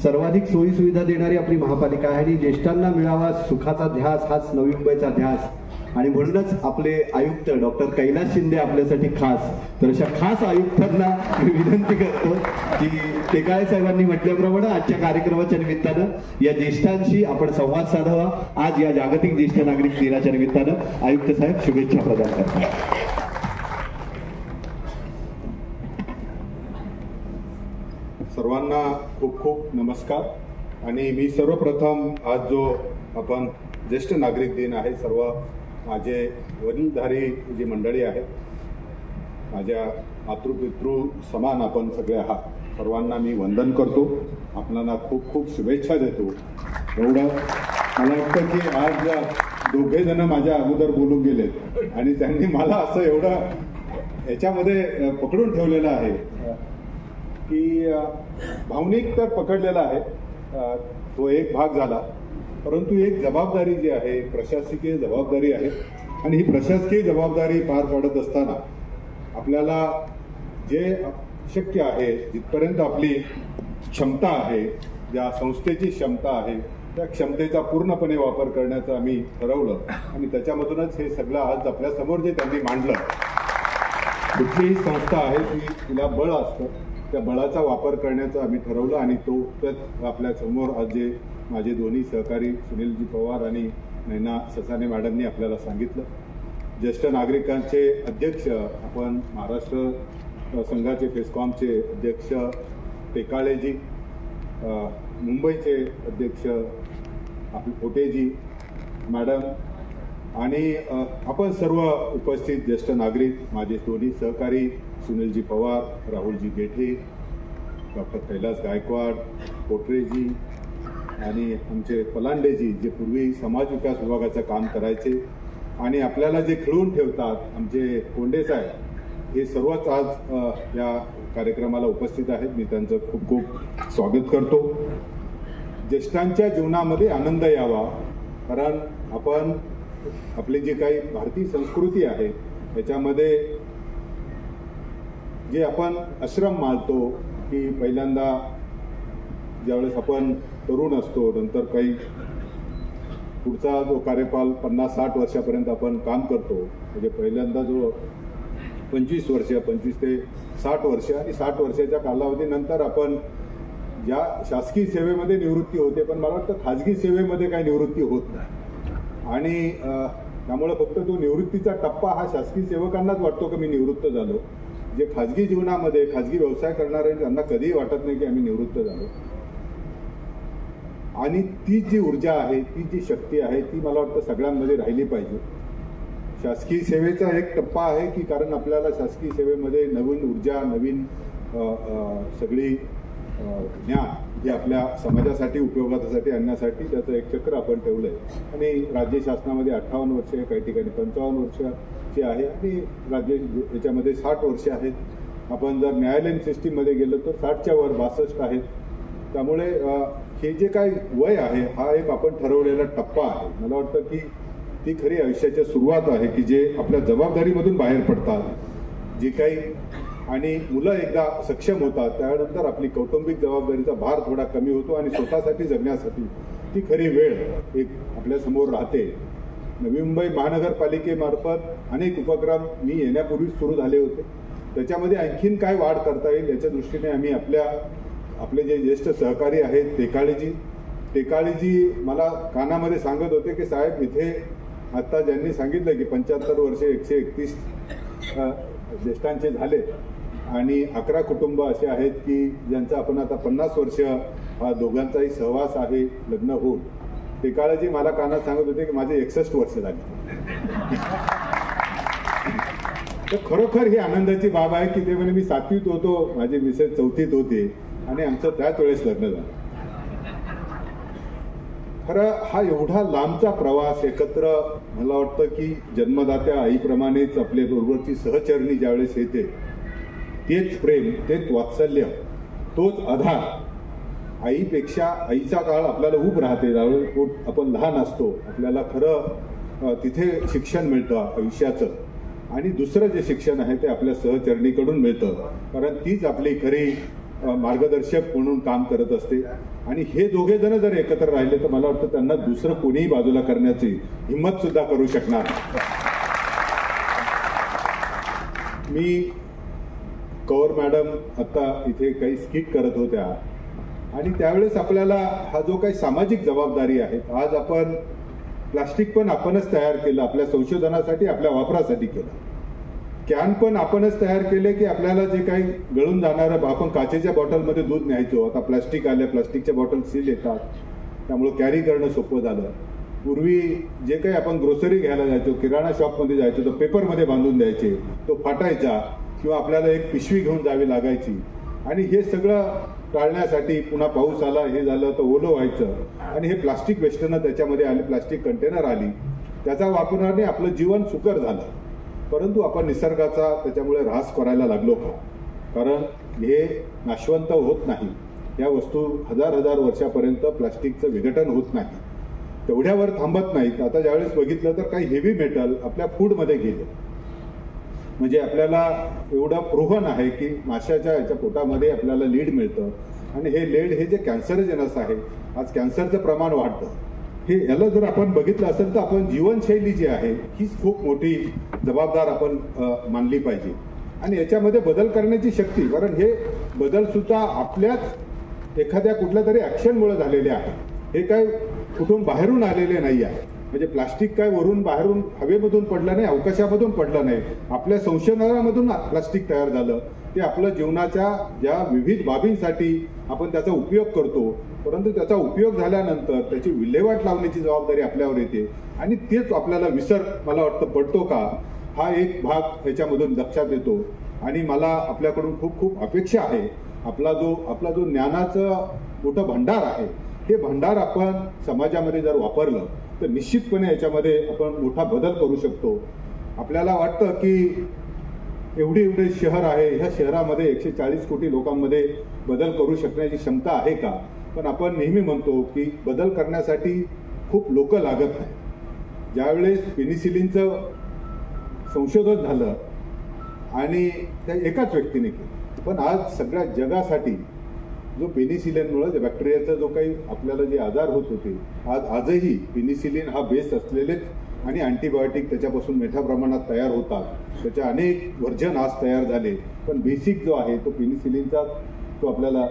सर्वाधिक सोयी सुविधा देणारी आपली महापालिका आहे आणि ज्येष्ठांना मिळावा सुखाचा ध्यास हाच नवी मुंबईचा ध्यास आणि म्हणूनच आपले आयुक्त डॉक्टर कैलास शिंदे आपल्यासाठी खास. तर अशा खास आयुक्तांना मी विनंती करतो की टेकाळे साहेबांनी म्हटल्याप्रमाणे आजच्या कार्यक्रमाच्या निमित्तानं या ज्येष्ठांशी आपण संवाद साधावा. आज या जागतिक ज्येष्ठ नागरिक दिनाच्या निमित्तानं आयुक्त साहेब शुभेच्छा प्रदान करतात. सर्वांना खूप खूप नमस्कार. आणि मी सर्वप्रथम आज जो आपण ज्येष्ठ नागरिक दिन आहे, सर्व माझे वडीलधारी जी मंडळी आहेत, माझ्या मातृपितृ समान आपण सगळे आहात, सर्वांना मी वंदन करतो. आपल्याला खूप खूप शुभेच्छा देतो. एवढं मला वाटतं की आज दोघे जण माझ्या अगोदर बोलून गेलेत आणि त्यांनी मला असं एवढं याच्यामध्ये पकडून ठेवलेलं आहे की भावनिक तर पकडलेला आहे, तो एक भाग झाला. परंतु एक जबाबदारी जी आहे, प्रशासकीय जबाबदारी आहे आणि ही प्रशासकीय जबाबदारी पार पाडत असताना आपल्याला जे शक्य आहे, जिथपर्यंत आपली क्षमता आहे, ज्या संस्थेची क्षमता आहे, त्या क्षमतेचा पूर्णपणे वापर करण्याचं आम्ही ठरवलं आणि त्याच्यामधूनच हे सगळं आज आपल्यासमोर जे त्यांनी मांडलं. कुठलीही संस्था आहे ती तिला बळ असतं, त्या बळाचा वापर करण्याचं आम्ही ठरवलं आणि तो त्यात आपल्यासमोर आज जे माझे दोन्ही सहकारी सुनीलजी पवार आणि नैना ससाने मॅडमनी आपल्याला सांगितलं. ज्येष्ठ नागरिकांचे अध्यक्ष आपण महाराष्ट्र संघाचे फेस्कॉमचे अध्यक्ष टेकाळेजी, मुंबईचे अध्यक्ष आपले पोटेजी मॅडम आणि आपण सर्व उपस्थित ज्येष्ठ नागरिक, माझे दोन्ही सहकारी सुनीलजी पवार, राहुलजी गेठे, डॉक्टर कैलास गायकवाड, पोटरेजी आणि आमचे पलांडेजी, जे पूर्वी समाज विकास विभागाचं काम करायचे आणि आपल्याला जे खिळून ठेवतात, आमचे कोंडे साहेब, हे सर्वच आज या कार्यक्रमाला उपस्थित आहेत. मी त्यांचं खूप खूप स्वागत करतो. ज्येष्ठांच्या जीवनामध्ये आनंद यावा, कारण आपण आपली जी काही भारतीय संस्कृती आहे त्याच्यामध्ये जे आपण आश्रम मानतो की पहिल्यांदा ज्यावेळेस आपण तरुण असतो, नंतर काही पुढचा जो कार्यकाल 50-60 वर्षापर्यंत आपण काम करतो, म्हणजे पहिल्यांदा जो 25 वर्ष, 25 ते 60 वर्ष आणि 60 वर्षाच्या कालावधीनंतर आपण या शासकीय सेवेमध्ये निवृत्ती होते, पण मला वाटतं खाजगी सेवेमध्ये काही निवृत्ती होत नाही. आणि त्यामुळे फक्त तो निवृत्तीचा टप्पा हा शासकीय सेवकांनाच वाटतो की मी निवृत्त झालो. जे खाजगी जीवनामध्ये खाजगी व्यवसाय करणारे त्यांना कधीही वाटत नाही की आम्ही निवृत्त झालो. आणि ती जी ऊर्जा आहे, ती जी शक्ती आहे, ती मला वाटतं सगळ्यांमध्ये राहिली पाहिजे. शासकीय सेवेचा एक टप्पा आहे की कारण आपल्याला शासकीय सेवेमध्ये नवीन ऊर्जा, नवीन सगळी ज्ञान जे आपल्या समाजासाठी उपयोगासाठी आणण्यासाठी त्याचं एक चक्र आपण ठेवलं आहे. आणि राज्य शासनामध्ये 58 वर्ष, काही ठिकाणी 55 वर्षाची आहे आणि राज्य याच्यामध्ये 60 वर्ष आहेत. आपण जर न्यायालयीन सिस्टीममध्ये गेलो तर 60च्या वर 62 आहेत. त्यामुळे हे जे काही वय आहे हा एक आपण ठरवलेला टप्पा आहे. मला वाटतं की ती खरी आयुष्याची सुरुवात आहे की जे आपल्या जबाबदारीमधून बाहेर पडतात जे काही, आणि मुलं एकदा सक्षम होतात त्यानंतर आपली कौटुंबिक जबाबदारीचा भार थोडा कमी होतो आणि स्वतःसाठी जगण्यासाठी ती खरी वेळ एक आपल्यासमोर राहते. नवी मुंबई महानगरपालिकेमार्फत अनेक उपक्रम मी येण्यापूर्वीच सुरू झाले होते. त्याच्यामध्ये आणखीन काय वाढ करता येईल याच्या दृष्टीने आम्ही आपले जे ज्येष्ठ सहकारी आहेत टेकाळेजी मला कानामध्ये सांगत होते की साहेब इथे आता ज्यांनी सांगितलं की 75 वर्षे 131 ज्येष्ठांचे झाले आणि 11 कुटुंब असे आहेत की ज्यांचा आपण आता 50 वर्ष दोघांचाही सहवास आहे लग्न होऊन. टेकाळेजी मला कानात सांगत होते की माझे 61 वर्ष झाले. तर खरोखर ही आनंदाची बाब आहे की ते म्हणे मी 7वीत होतो, माझे मिसेस 4थीत होते आणि आमचं त्याच वेळेस लग्न झालं. खरं हा एवढा लांबचा प्रवास एकत्र, मला वाटतं की जन्मदात्या आईप्रमाणेच आपल्या बरोबरची सहचरणी ज्यावेळेस येते तेच प्रेम, तेच वात्सल्य, तोच आधार. आईपेक्षा आईचा काळ आपल्याला उब राहते. ज्यावेळेस आपण लहान असतो आपल्याला खरं तिथे शिक्षण मिळतं आयुष्याचं आणि दुसरं जे शिक्षण आहे ते आपल्या सहचरणीकडून मिळतं, कारण तीच आपली खरी मार्गदर्शक म्हणून काम करत असते. आणि हे दोघे जण जर एकत्र राहिले तर मला वाटतं त्यांना दुसरं कोणीही बाजूला करण्याची हिंमत सुद्धा करू शकणार. मी कौर मॅडम आता इथे काही स्किट करत होत्या आणि त्यावेळेस आपल्याला हा जो काही सामाजिक जबाबदारी आहे, आज आपण प्लास्टिक पण आपणच तयार केलं, आपल्या संशोधनासाठी आपल्या वापरासाठी केलं. कॅन पण आपणच तयार केले की आपल्याला जे काही गळून जाणारं, आपण काचेच्या बॉटलमध्ये दूध न्यायचो, आता प्लास्टिक आले, प्लास्टिकच्या बॉटल सील येतात, त्यामुळे कॅरी करणं सोपं झालं. पूर्वी जे काही आपण ग्रोसरी घ्यायला जायचो, किराणा शॉपमध्ये जायचो, तो पेपरमध्ये बांधून द्यायचे, तो फाटायचा किंवा आपल्याला एक पिशवी घेऊन जावी लागायची. आणि हे सगळं टाळण्यासाठी पुन्हा पाऊस आला, हे झालं तर ओलं व्हायचं आणि हे प्लास्टिक वेस्टनं त्याच्यामध्ये आले, प्लास्टिक कंटेनर आली, त्याचा वापराने आपलं जीवन सुकर झालं. परंतु आपण निसर्गाचा त्याच्यामुळे ऱ्हास करायला लागलो का? कारण हे नाशवंत होत नाही, या वस्तू हजार हजार वर्षापर्यंत प्लास्टिकचं विघटन होत नाही, तेवढ्यावर थांबत नाहीत. आता ज्यावेळेस बघितलं तर काही हेवी मेटल आपल्या फूडमध्ये गेले, म्हणजे आपल्याला एवढं प्रोव्हन आहे की माशाच्या याच्या पोटामध्ये आपल्याला लीड मिळतं आणि हे लीड हे जे कॅन्सरजनस आहे, आज कॅन्सरचं प्रमाण वाढतं. हे याला जर आपण बघितलं असेल तर आपण जीवनशैली जी आहे हीच खूप मोठी जबाबदार आपण मानली पाहिजे आणि याच्यामध्ये बदल करण्याची शक्ती, कारण हे बदल सुद्धा आपल्याच एखाद्या कुठल्या तरी ऍक्शनमुळे झालेले आहे, हे काय कुठून बाहेरून आलेले नाही आहे. म्हणजे प्लास्टिक काय वरून बाहेरून हवेमधून पडलं नाही, अवकाशामधून पडलं नाही, आपल्या संशोधनामधून प्लास्टिक तयार झालं. ते आपल्या जीवनाच्या ज्या विविध बाबींसाठी आपण त्याचा उपयोग करतो, परंतु त्याचा उपयोग झाल्यानंतर त्याची विल्हेवाट लावण्याची जबाबदारी आपल्यावर येते आणि तेच आपल्याला विसर मला वाटतं पडतो का, हा एक भाग याच्यामधून लक्षात येतो. आणि मला आपल्याकडून खूप खूप अपेक्षा आहे. आपला जो ज्ञानाचं मोठं भंडार आहे, हे भंडार आपण समाजामध्ये जर वापरलं तर निश्चितपणे याच्यामध्ये आपण मोठा बदल करू शकतो. आपल्याला वाटतं की एवढे शहर आहे, ह्या शहरामध्ये 140 कोटी लोकांमध्ये बदल करू शकण्याची क्षमता आहे का? पण आपण नेहमी म्हणतो की बदल करण्यासाठी खूप लोक लागत नाही. ज्यावेळेस पेनिसिलिनचं संशोधन झालं आणि त्या एकाच व्यक्तीने केलं, पण आज सगळ्या जगासाठी जो पेनिसिलिनमुळे जे बॅक्टेरियाचा जो काही आपल्याला जे आजार होत होते, आजही पेनिसिलिन हा बेस असलेलेच आणि अँटीबायोटिक त्याच्यापासून मोठ्या प्रमाणात तयार होतात. त्याचे अनेक व्हर्जन आज तयार झाले, पण बेसिक जो आहे तो पेनिसिलिनचा तो आपल्याला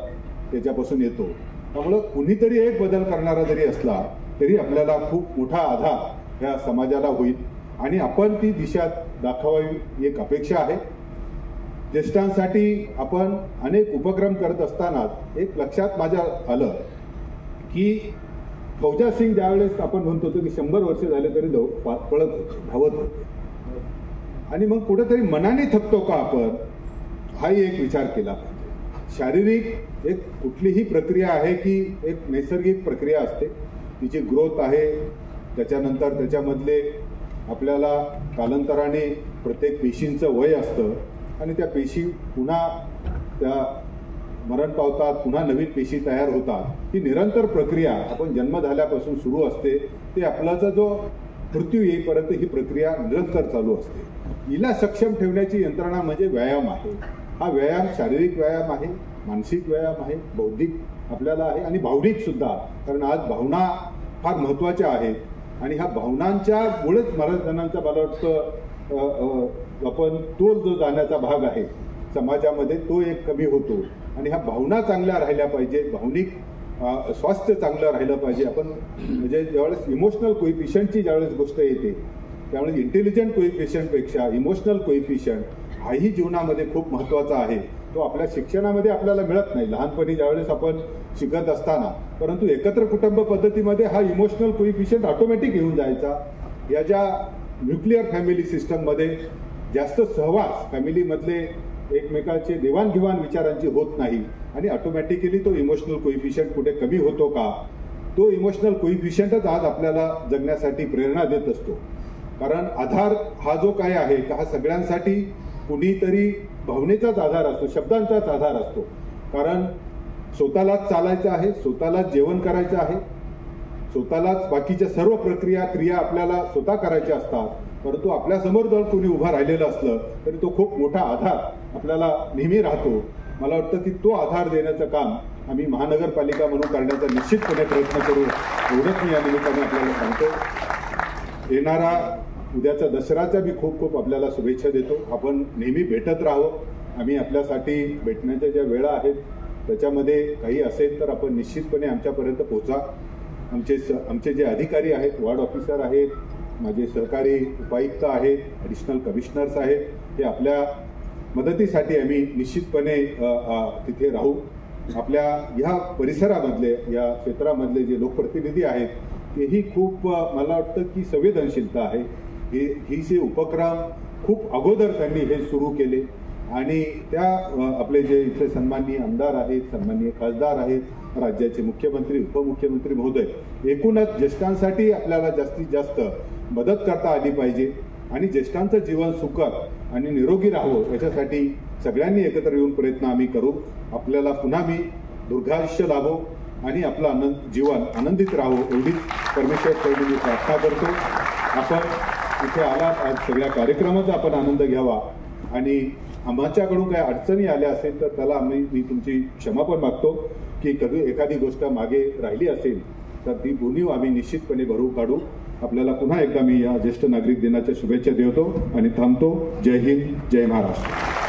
त्याच्यापासून येतो. त्यामुळं कुणीतरी एक बदल करणारा जरी असला तरी आपल्याला खूप मोठा आधार या समाजाला होईल आणि आपण ती दिशा दाखवावी एक अपेक्षा आहे. ज्येष्ठांसाठी आपण अनेक उपक्रम करत असताना एक लक्षात माझ्या आलं की फौजा सिंग ज्यावेळेस आपण म्हणतो की 100 वर्ष झाले तरी पळत होते, धावत होते आणि मग कुठेतरी मनाने थकतो का आपण, हाही एक विचार केला पाहिजे. शारीरिक एक कुठलीही प्रक्रिया आहे की एक नैसर्गिक प्रक्रिया असते, तिची ग्रोथ आहे, त्याच्यानंतर त्याच्यामधले आपल्याला कालांतराने प्रत्येक पेशींचं वय असतं आणि त्या पेशी पुन्हा त्या मरण पावतात, पुन्हा नवीन पेशी तयार होतात. ही निरंतर प्रक्रिया आपण जन्म झाल्यापासून सुरू असते, ते आपल्याचा जो मृत्यू येईपर्यंत ही प्रक्रिया निरंतर चालू असते. हिला सक्षम ठेवण्याची यंत्रणा म्हणजे व्यायाम आहे. हा व्यायाम शारीरिक व्यायाम आहे, मानसिक व्यायाम आहे, बौद्धिक आपल्याला आहे आणि भावनिक सुद्धा, कारण आज भावना फार महत्वाच्या आहेत आणि ह्या भावनांच्या मुळेच बऱ्याच जणांचा मला वाटतं आपण तो जो जाण्याचा भाग आहे समाजामध्ये तो एक कमी होतो आणि ह्या भावना चांगल्या राहिल्या पाहिजे, भावनिक स्वास्थ्य चांगलं राहिलं पाहिजे. आपण म्हणजे ज्यावेळेस इमोशनल कोइफिशियंटची ज्यावेळेस गोष्ट येते त्यावेळेस इंटेलिजंट कोइफिशियंटपेक्षा इमोशनल कोइफिशियंट हाही जीवनामध्ये खूप महत्वाचा आहे. तो आपल्या शिक्षणामध्ये आपल्याला मिळत नाही लहानपणी ज्यावेळेस आपण शिकत असताना, परंतु एकत्र कुटुंब पद्धतीमध्ये हा इमोशनल कोइफिशियंट ऑटोमॅटिक येऊन जायचा. या ज्या न्यूक्लिअर फॅमिली सिस्टममध्ये जास्त सहवास फॅमिलीमधले एकमेकांचे देवाणघेवाण विचारांची होत नाही आणि ऑटोमॅटिकली तो इमोशनल कोइफिशियंट कुठे कमी होतो का? तो इमोशनल कोइफिशियंटच आज आपल्याला जगण्यासाठी प्रेरणा देत असतो. कारण आधार हा जो काय आहे हा सगळ्यांसाठी कुणीतरी भावनेचाच आधार असतो, शब्दांचाच आधार असतो. कारण स्वतःलाच चालायचं आहे, स्वतःलाच जेवण करायचं आहे, स्वतःलाच बाकीच्या सर्व प्रक्रिया क्रिया आपल्याला स्वतः करायच्या असतात. परंतु आपल्यासमोर जर कोणी उभा राहिलेलं असलं तरी तो खूप मोठा आधार आपल्याला नेहमी राहतो मला वाटतं की तो आधार देण्याचं काम आम्ही महानगरपालिका म्हणून करण्याचा निश्चितपणे प्रयत्न करू, एवढंच मी या निमित्ताने आपल्याला सांगतो. येणारा उद्याचा दसऱ्याच्या मी खूप खूप आपल्याला शुभेच्छा देतो. आपण नेहमी भेटत राहावं. आम्ही आपल्यासाठी भेटण्याच्या ज्या वेळा आहेत त्याच्यामध्ये काही असेल तर आपण निश्चितपणे आमच्यापर्यंत पोहोचा. आमचे जे अधिकारी आहेत, वार्ड ऑफिसर आहेत, माझे सहकारी उपायुक्त आहेत, ॲडिशनल कमिशनर्स आहेत, हे आपल्या मदतीसाठी आम्ही निश्चितपणे तिथे राहू. आपल्या ह्या परिसरामधले, या क्षेत्रामधले जे लोकप्रतिनिधी आहेत तेही खूप मला वाटतं की संवेदनशीलता आहे. ही जे उपक्रम खूप अगोदर त्यांनी हे सुरू केले आणि त्या आपले जे इथले सन्माननीय आमदार आहेत, सन्माननीय खासदार आहेत, राज्याचे मुख्यमंत्री, उपमुख्यमंत्री महोदय, एकूणच ज्येष्ठांसाठी आपल्याला जास्तीत जास्त मदत करता आली पाहिजे आणि ज्येष्ठांचं जीवन सुखद आणि निरोगी राहावं याच्यासाठी सगळ्यांनी एकत्र येऊन प्रयत्न आम्ही करू. आपल्याला पुन्हा मी दीर्घायुष्य लाभो आणि आपलं जीवन आनंदित राहावं एवढीच परमेश्वराकडे मी प्रार्थना करतो. आपण इथे आलात, आज सगळ्या कार्यक्रमाचा आपण आनंद घ्यावा आणि आमच्याकडून काही अडचणी आल्या असेल तर त्याला मी तुमची क्षमा पण मागतो की कधी एखादी गोष्ट मागे राहिली असेल तर ती उणीव आम्ही निश्चितपणे भरू काढू. आपल्याला पुन्हा एकदा मी या ज्येष्ठ नागरिक दिनाच्या शुभेच्छा देतो आणि थांबतो. जय हिंद, जय महाराष्ट्र.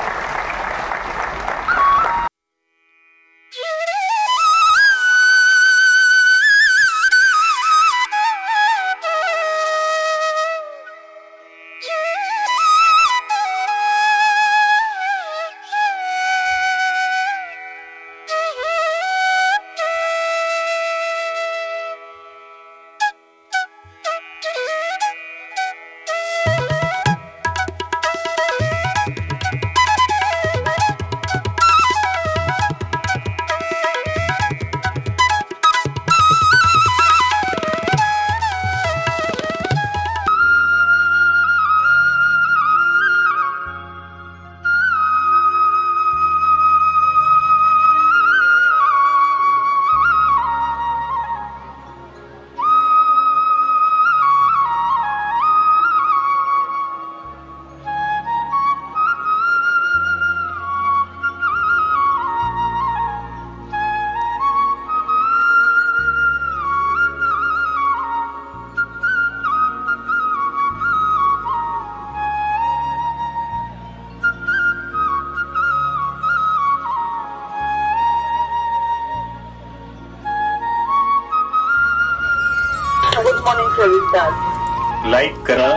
लाईक करा,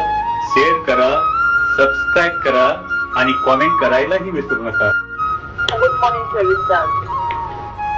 शेअर करा, सबस्क्राईब करा आणि कॉमेंट करायलाही विसरू नका. गुड मॉर्निंग 24 तास.